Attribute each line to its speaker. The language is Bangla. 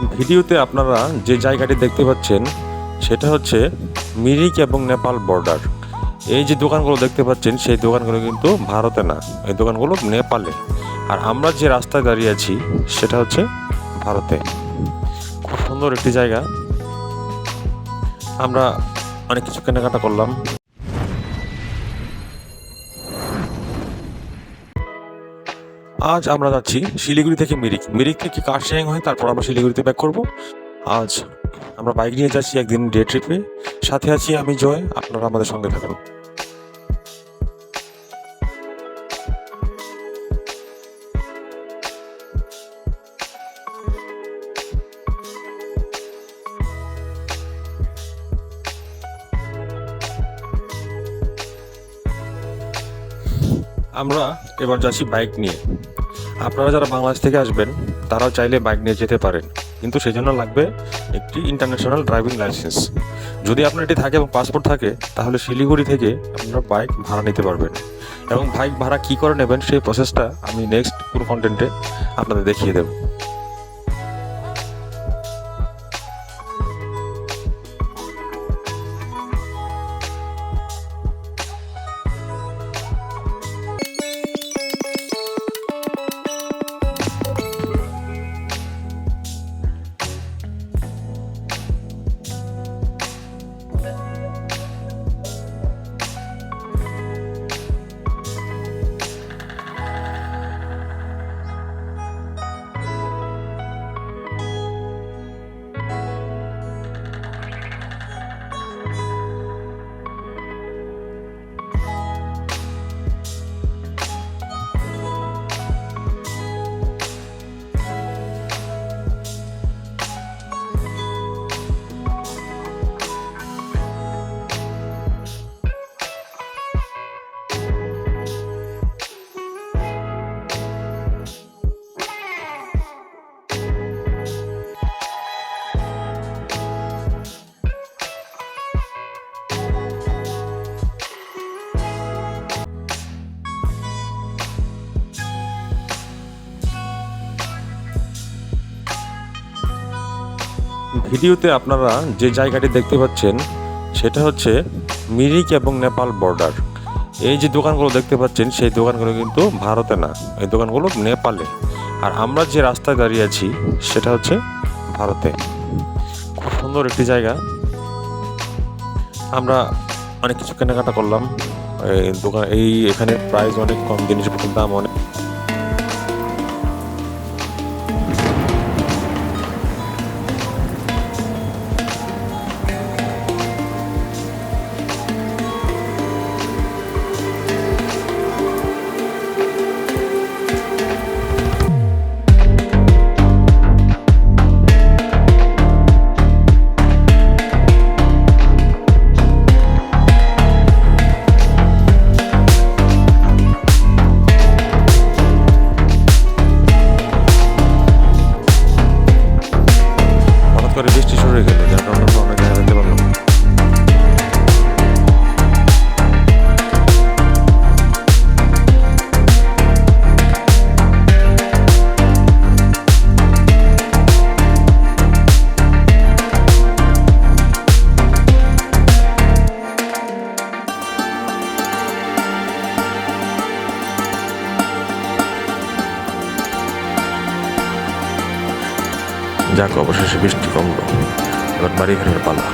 Speaker 1: ভিডিওতে আপনারা যে জায়গাটি দেখতে পাচ্ছেন সেটা হচ্ছে মিরিক এবং নেপাল বর্ডার। এই যে দোকানগুলো দেখতে পাচ্ছেন সেই দোকানগুলো কিন্তু ভারতে না, এই দোকানগুলো নেপালে। আর আমরা যে রাস্তায় দাঁড়িয়ে আছি সেটা হচ্ছে ভারতে। খুব সুন্দর একটি জায়গা। আমরা অনেক কিছু কেনাকাটা করলাম। আজ আমরা যাচ্ছি শিলিগুড়ি থেকে মিরিক, মিরিক থেকে কার্শিয়াং হয়ে তারপর আমরা শিলিগুড়িতে ব্যাক করব। আজ আমরা বাইক নিয়ে যাচ্ছি একদিন ডে ট্রিপে। সাথে আছি আমি জয়, আপনারা আমাদের সঙ্গে থাকুন। আমরা এবার যাচ্ছি বাইক নিয়ে। আপনারা যারা বাংলাদেশ থেকে আসবেন তারাও চাইলে বাইক নিয়ে যেতে পারেন, কিন্তু সেজন্য লাগবে একটি ইন্টারন্যাশনাল ড্রাইভিং লাইসেন্স। যদি আপনার এটি থাকে এবং পাসপোর্ট থাকে তাহলে শিলিগুড়ি থেকে আপনারা বাইক ভাড়া নিতে পারবেন। এবং বাইক ভাড়া কী করে নেবেন সেই প্রসেসটা আমি নেক্সট পুরো কন্টেন্টে আপনাদের দেখিয়ে দেব। ভিডিওতে আপনারা যে জায়গাটি দেখতে পাচ্ছেন সেটা হচ্ছে মিরিক এবং নেপাল বর্ডার। এই যে দোকানগুলো দেখতে পাচ্ছেন সেই দোকানগুলো কিন্তু ভারতে না, এই দোকানগুলো নেপালে। আর আমরা যে রাস্তায় দাঁড়িয়ে আছি সেটা হচ্ছে ভারতে। খুব সুন্দর একটি জায়গা। আমরা অনেক কিছু কেনাকাটা করলাম। এখানে প্রাইস অনেক কম, জিনিসপত্রের দাম অনেক। বৃষ্টি শুরু হয়ে গেল, যার কারণে আমরা অনেক জায়গা যেতে পারলাম। যাক, অবশেষে বৃষ্টি কমলো, এবার বাড়ি ফেরার পালা।